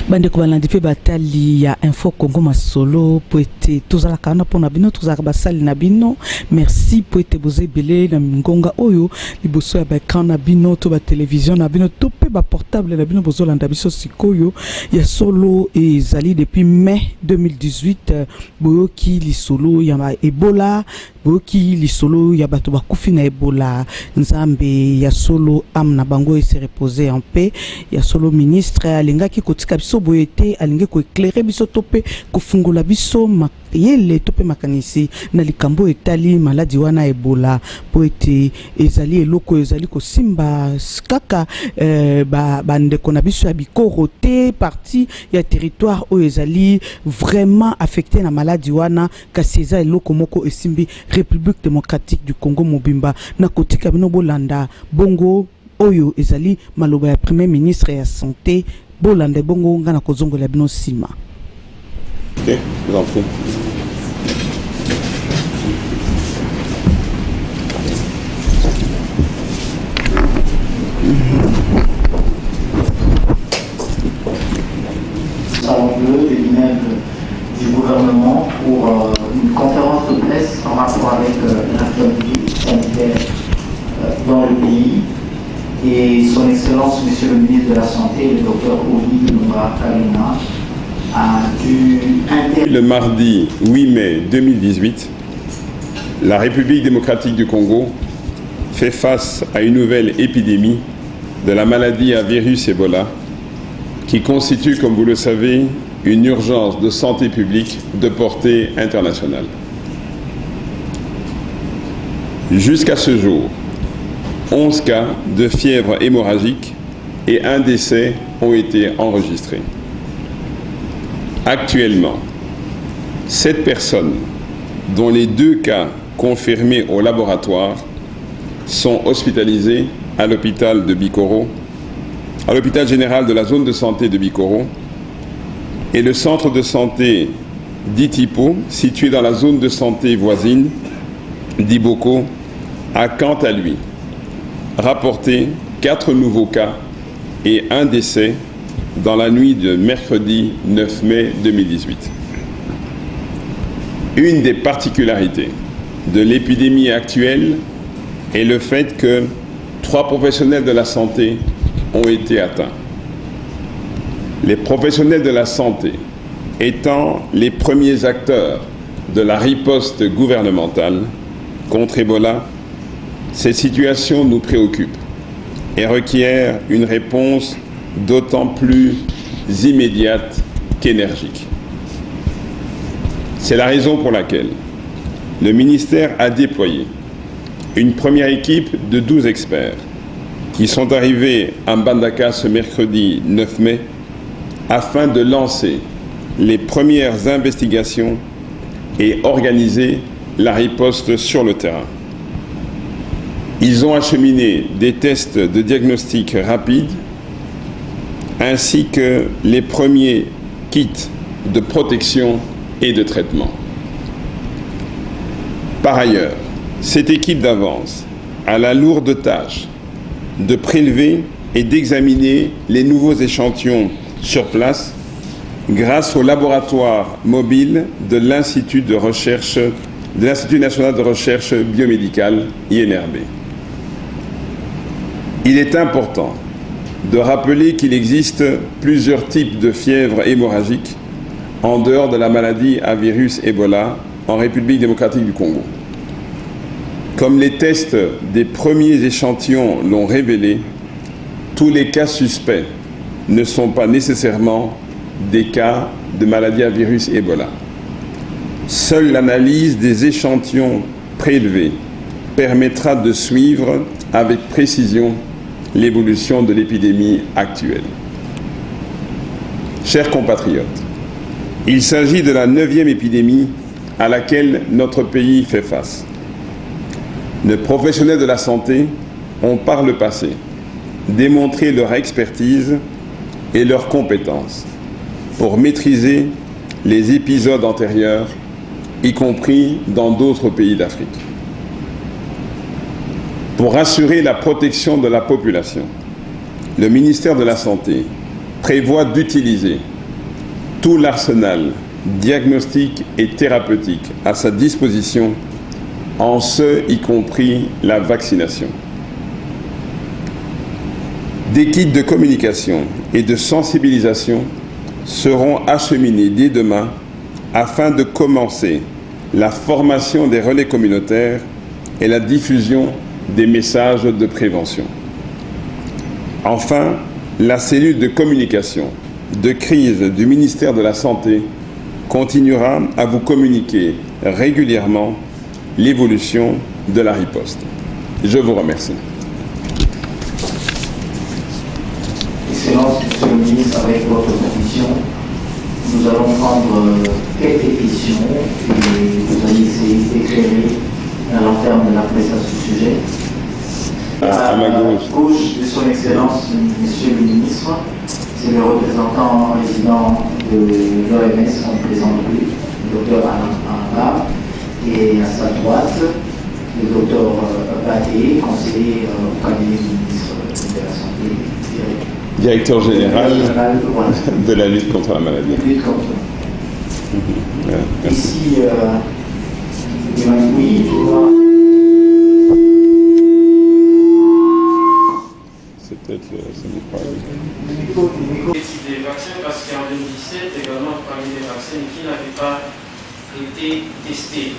Bande ko balandi pe batali ya Info Congo Masolo poete tozala kana pona bino tozala basali na bino. Merci poete boze belé na ngonga oyo liboso ya bakran na bino to ba télévision na bino to pe ba portable na bino bozolanda biso sikoyo ya solo ezali depuis mai 2018 boyoki lisolo ya Ebola boyoki lisolo ya bato bakufi na Ebola nzambe ya solo amna bango se reposer en paix ya solo ministre alingaki kotika biso boyete alingi ko éclairer biso tope ko fungola biso yele tope makanisi na likambo etali maladi wana Ebola poete ezali eloko ezali ko simba kaka bandeko na biso ya bikoro te parti ya territoire o ezali vraiment affecté na maladi wana kasi eza eloko moko esimbi République démocratique du Congo mobimba na kotika bino bolanda bongo oyo ezali maloba ya premier ministre ya santé bolanda bongo ngana kozongola bino sima. Ok, je vous en prie. Salon bleu des immeubles du gouvernement pour une conférence de presse en rapport avec l'actualité sanitaire dans le pays. Et son Excellence, Monsieur le ministre de la Santé, le Dr Oli Ilunga Kalina, a dû... Le mardi 8 mai 2018, la République démocratique du Congo fait face à une nouvelle épidémie de la maladie à virus Ebola qui constitue, comme vous le savez, une urgence de santé publique de portée internationale. Jusqu'à ce jour, 11 cas de fièvre hémorragique et un décès ont été enregistrés. Actuellement, 7 personnes, dont les 2 cas confirmés au laboratoire, sont hospitalisées à l'hôpital de Bikoro, à l'hôpital général de la zone de santé de Bikoro, et le centre de santé d'Itipo, situé dans la zone de santé voisine d'Iboko, a quant à lui rapporté 4 nouveaux cas et un décès dans la nuit de mercredi 9 mai 2018. Une des particularités de l'épidémie actuelle est le fait que 3 professionnels de la santé ont été atteints. Les professionnels de la santé étant les premiers acteurs de la riposte gouvernementale contre Ebola, cette situation nous préoccupe et requiert une réponse d'autant plus immédiate qu'énergique. C'est la raison pour laquelle le ministère a déployé une première équipe de 12 experts qui sont arrivés à Mbandaka ce mercredi 9 mai afin de lancer les premières investigations et organiser la riposte sur le terrain. Ils ont acheminé des tests de diagnostic rapides ainsi que les premiers kits de protection et de traitement. Par ailleurs, cette équipe d'avance a la lourde tâche de prélever et d'examiner les nouveaux échantillons sur place grâce au laboratoire mobile de l'Institut national de recherche biomédicale, INRB. Il est important de rappeler qu'il existe plusieurs types de fièvre hémorragique en dehors de la maladie à virus Ebola en République démocratique du Congo. Comme les tests des premiers échantillons l'ont révélé, tous les cas suspects ne sont pas nécessairement des cas de maladie à virus Ebola. Seule l'analyse des échantillons prélevés permettra de suivre avec précision l'évolution de l'épidémie actuelle. Chers compatriotes, il s'agit de la 9e épidémie à laquelle notre pays fait face. Les professionnels de la santé ont par le passé démontré leur expertise et leurs compétences pour maîtriser les épisodes antérieurs, y compris dans d'autres pays d'Afrique. Pour assurer la protection de la population, le ministère de la Santé prévoit d'utiliser tout l'arsenal diagnostique et thérapeutique à sa disposition, en ce y compris la vaccination. Des kits de communication et de sensibilisation seront acheminés dès demain afin de commencer la formation des relais communautaires et la diffusion des messages de prévention. Enfin, la cellule de communication de crise du ministère de la Santé continuera à vous communiquer régulièrement l'évolution de la riposte. Je vous remercie. Excellence, Monsieur le ministre, avec votre permission, nous allons prendre quelques questions et vous allez essayer d'éclairer à long terme de la presse à ce sujet. À ma gauche de son Excellence, Monsieur le ministre, c'est le représentant résident de l'OMS, on présente lui, le docteur Alain. Et à sa droite, le docteur Baté, conseiller au cabinet du ministre de la Santé, directeur général voilà, de la lutte contre la maladie. Lutte contre. Ici, oui, c'est peut-être le micro. Des vaccins, parce qu'en 2017, également parmi les vaccins qui n'avaient pas été testés.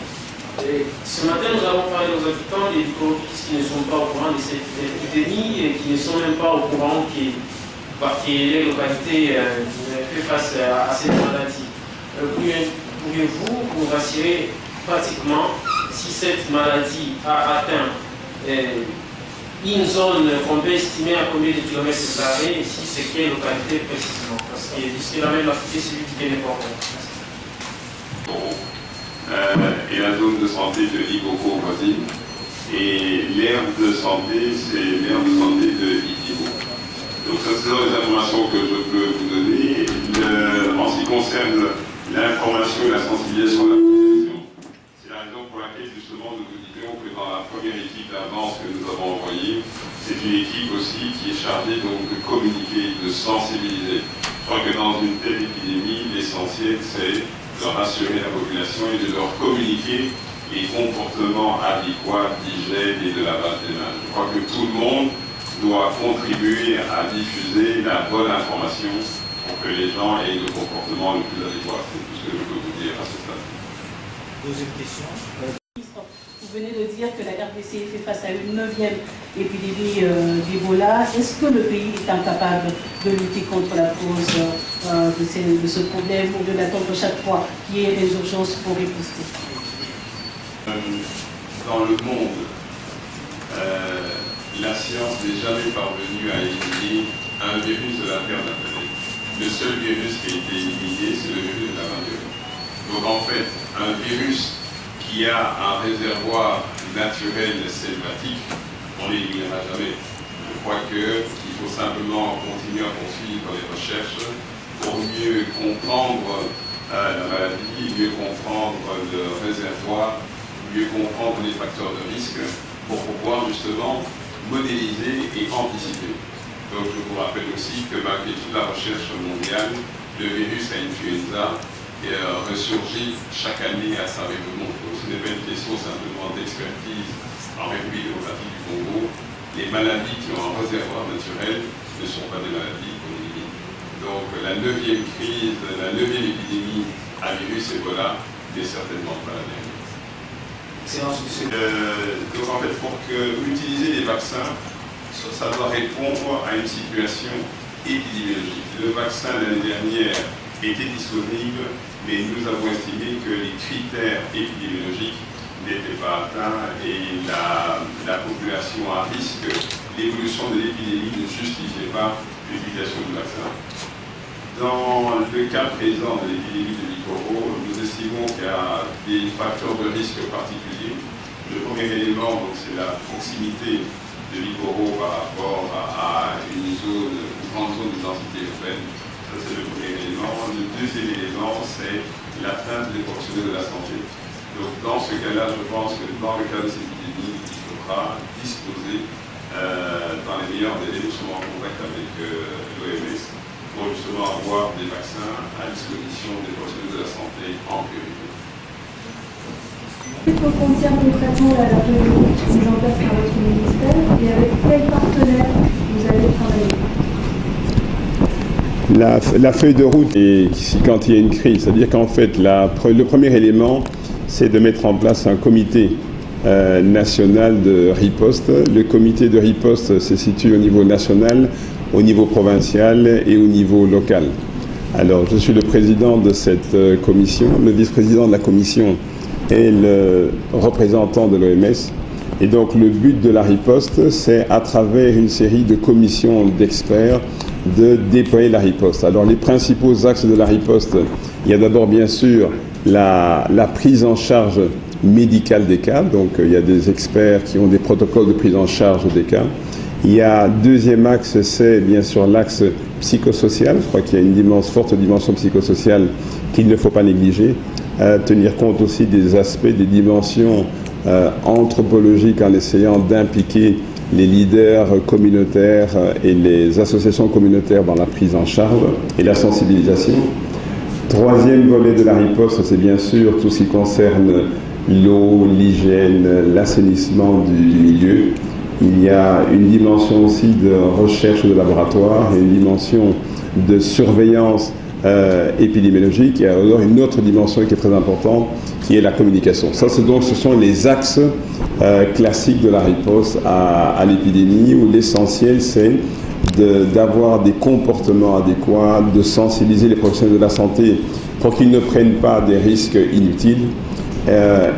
Et ce matin, nous avons parlé aux habitants des licoricus qui ne sont pas au courant de cette épidémie et qui ne sont même pas au courant que les localités fait face à cette maladie. Pourriez-vous vous rassurer pratiquement si cette maladie a atteint une zone qu'on peut estimer à combien de kilomètres carrés, et si c'est quelle localité précisément? Parce que d'ici là même, la cité celui qui est important. Et la zone de santé de Iboko voisine. Et l'aire de santé, c'est l'aire de santé de Idibo. Donc, ce sont les informations que je peux vous donner. En ce qui concerne l'information et la sensibilisation de la population, c'est la raison pour laquelle, justement, nous vous disons que dans la première équipe d'avance que nous avons envoyée, c'est une équipe aussi qui est chargée donc, de communiquer, de sensibiliser. Je crois que dans une telle épidémie, l'essentiel, c'est de rassurer la population et de leur communiquer les comportements adéquats d'hygiène et de lavage des mains. Je crois que tout le monde doit contribuer à diffuser la bonne information pour que les gens aient le comportement le plus adéquat. C'est tout ce que je peux vous dire à ce stade. Deuxième question. Vous venez de dire que la RDC fait face à une 9e épidémie d'Ebola. Est-ce que le pays est incapable de lutter contre la cause de ce problème ou de l'attendre chaque fois qu'il y ait des urgences pour riposter? Dans le monde, la science n'est jamais parvenue à éliminer un virus de la Terre natale. Le seul virus qui a été éliminé, c'est le virus de la variole. Donc en fait, un virus qui a un réservoir naturel selvatique, on ne l'éliminera jamais. Je crois qu'il faut simplement continuer à poursuivre les recherches pour mieux comprendre la maladie, mieux comprendre le réservoir, mieux comprendre les facteurs de risque pour pouvoir justement modéliser et anticiper. Donc je vous rappelle aussi que malgré toute la recherche mondiale, le virus influenza ressurgit chaque année à travers le monde. Donc ce n'est pas une question simplement d'expertise en République démocratique du Congo. Les maladies qui ont un réservoir naturel ne sont pas des maladies qu'on élimine. Donc la 9e crise, la 9e épidémie à virus Ebola n'est certainement pas la dernière. Donc en fait, pour utiliser les vaccins, ça doit répondre à une situation épidémiologique. Le vaccin l'année dernière était disponible, mais nous avons estimé que les critères épidémiologiques n'étaient pas atteints et la population à risque, l'évolution de l'épidémie ne justifiait pas l'utilisation du vaccin. Dans le cas présent de l'épidémie de Bikoro, nous estimons qu'il y a des facteurs de risque particuliers. Le premier élément, c'est la proximité de Bikoro par rapport à une grande zone de densité urbaine. Ça, c'est le premier élément. Le deuxième élément, c'est l'atteinte des professionnels de la santé. Donc, dans ce cas-là, je pense que dans le cas de cette épidémie, il faut sera disposée dans les meilleurs délais. Nous sommes en contact avec l'OMS pour justement avoir des vaccins à disposition des professionnels de la santé en priorité. Que contient concrètement la feuille de route mise en place par votre ministère et avec quels partenaires vous allez travailler? La feuille de route, et quand il y a une crise, c'est-à-dire qu'en fait, le premier élément, c'est de mettre en place un comité national de riposte. Le comité de riposte se situe au niveau national, au niveau provincial et au niveau local. Alors, je suis le président de cette commission, le vice-président de la commission est le représentant de l'OMS. Et donc, le but de la riposte, c'est à travers une série de commissions d'experts de déployer la riposte. Alors, les principaux axes de la riposte, il y a d'abord, bien sûr, la prise en charge médicale des cas. Donc, il y a des experts qui ont des protocoles de prise en charge des cas. Il y a deuxième axe, c'est bien sûr l'axe psychosocial. Je crois qu'il y a une forte dimension psychosociale qu'il ne faut pas négliger. Tenir compte aussi des aspects, des dimensions anthropologiques en essayant d'impliquer les leaders communautaires et les associations communautaires dans la prise en charge et la sensibilisation. Troisième volet de la riposte, c'est bien sûr tout ce qui concerne l'eau, l'hygiène, l'assainissement du milieu. Il y a une dimension aussi de recherche de laboratoire et une dimension de surveillance épidémiologique. Et alors une autre dimension qui est très importante, qui est la communication. Ça, ce sont les axes classiques de la riposte à l'épidémie, où l'essentiel, c'est d'avoir des comportements adéquats, de sensibiliser les professionnels de la santé pour qu'ils ne prennent pas des risques inutiles.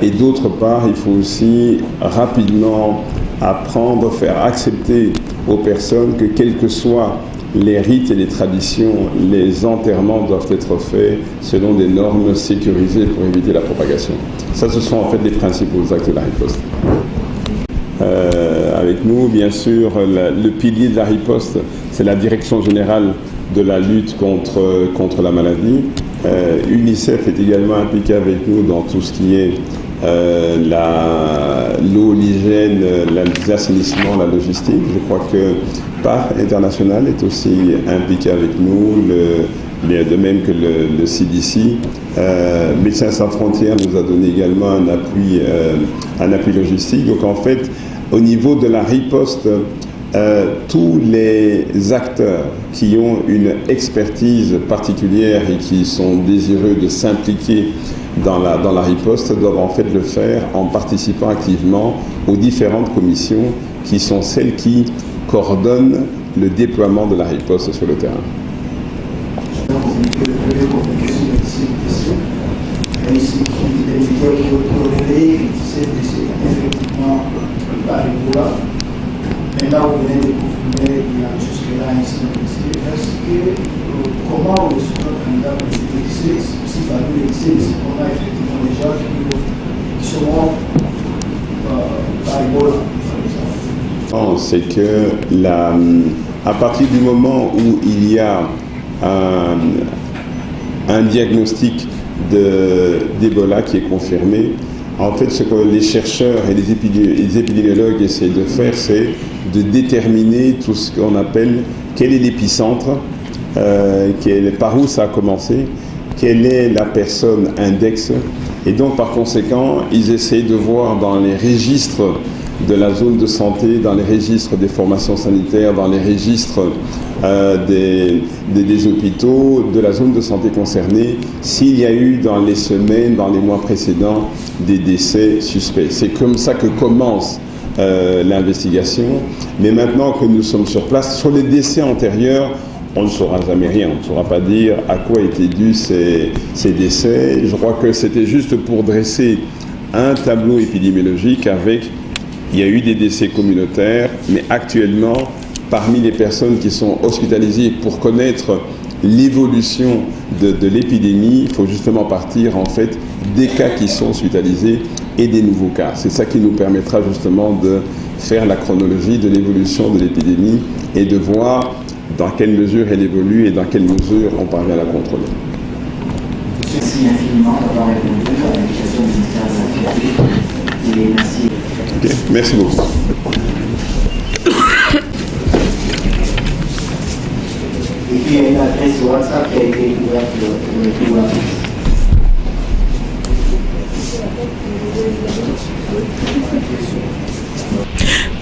Et d'autre part, il faut aussi rapidement apprendre, faire accepter aux personnes que quels que soient les rites et les traditions, les enterrements doivent être faits selon des normes sécurisées pour éviter la propagation. Ça, ce sont en fait les principaux actes de la riposte. Avec nous, bien sûr, le pilier de la riposte, c'est la direction générale de la lutte contre la maladie. UNICEF est également impliqué avec nous dans tout ce qui est l'eau, l'hygiène, l'assainissement, la logistique. Je crois que PAR International est aussi impliqué avec nous, de même que le CDC. Médecins sans frontières nous a donné également un appui logistique. Donc en fait, au niveau de la riposte, tous les acteurs qui ont une expertise particulière et qui sont désireux de s'impliquer dans la riposte doivent en fait le faire en participant activement aux différentes commissions qui sont celles qui coordonnent le déploiement de la riposte sur le terrain. Maintenant, vous venez de confirmer qu'il y a jusque-là un incident. Est-ce que, comment le candidat président si parmi les lycées, on a effectivement des gens qui seront par Ebola, par exemple? C'est que à partir du moment où il y a un diagnostic d'Ebola qui est confirmé, en fait, ce que les chercheurs et les épidémiologues essaient de faire, c'est de déterminer tout ce qu'on appelle quel est l'épicentre, par où ça a commencé, quelle est la personne index. Et donc, par conséquent, ils essaient de voir dans les registres de la zone de santé, dans les registres des formations sanitaires, dans les registres des hôpitaux, de la zone de santé concernée, s'il y a eu dans les semaines, dans les mois précédents, des décès suspects. C'est comme ça que commence l'investigation. Mais maintenant que nous sommes sur place, sur les décès antérieurs, on ne saura jamais rien. On ne saura pas dire à quoi étaient dus ces décès. Je crois que c'était juste pour dresser un tableau épidémiologique avec... Il y a eu des décès communautaires, mais actuellement, parmi les personnes qui sont hospitalisées pour connaître l'évolution de l'épidémie, il faut justement partir en fait des cas qui sont hospitalisés et des nouveaux cas. C'est ça qui nous permettra justement de faire la chronologie de l'évolution de l'épidémie et de voir dans quelle mesure elle évolue et dans quelle mesure on parvient à la contrôler. Merci infiniment d'avoir répondu à l'invitation du ministère de la Santé et merci. Okay. Merci beaucoup. Et puis il y a une adresse WhatsApp qui a été ouverte le tout.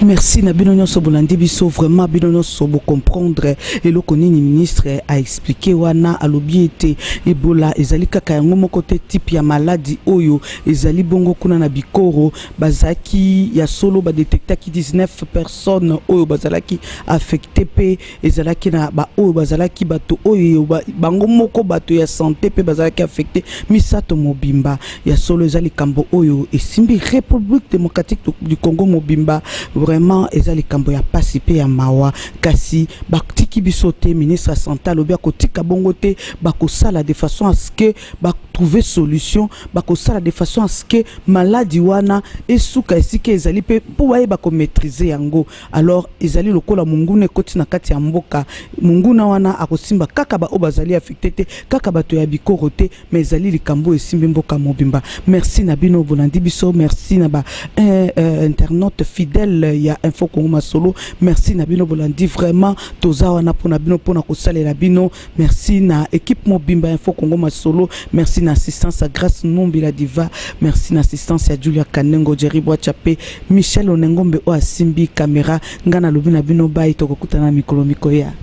Merci na bino nyonso bolandi biso vraiment bino nyonso bo comprendre et le konini ministre a expliqué wana alobi ete Ebola ezali kaka yango moko te type ya maladie oyo ezali bongo kuna na bikoro bazaki ya solo ba détectaki 19 personnes oyo bazalaki affecté pe ezalaki na ba oyo bazalaki bato oyo bango moko bato ya santé pe bazalaki affecté misato mobimba ya solo ezali kambo oyo esimbi République démocratique du Congo mobimba vraiment ezali kambo ya pasi pe ya mawa kasi batiki bisote ministre de santé lobia kotika bongo te bakosala de façon à ce que ba trouver solution bakosala de façon à ce que maladie wana esuka esike ezali pe po waye bako maîtriser yango alors ezali lokola munguna ekoti na kati ya mboka munguna wana akosimba kaka ba obazali affecté te kaka bato ya bikoro te mais ezali likambo esimbi mboka mobimba. Merci na bino bolandi biso, merci na ba internaute fidèle ya Info Congo Masolo, merci na bino bolandi vraiment toza wana pona bino pona kosalela bino, merci na équipe mobimba Info Congo Masolo, merci na assistance à Grâce Numbi la diva, merci na assistance à Julia Kanengo, Jerry Boachapé, Michel Onengombe o asimbi caméra ngana lobina bino bai tokokutana mikolo mikoya.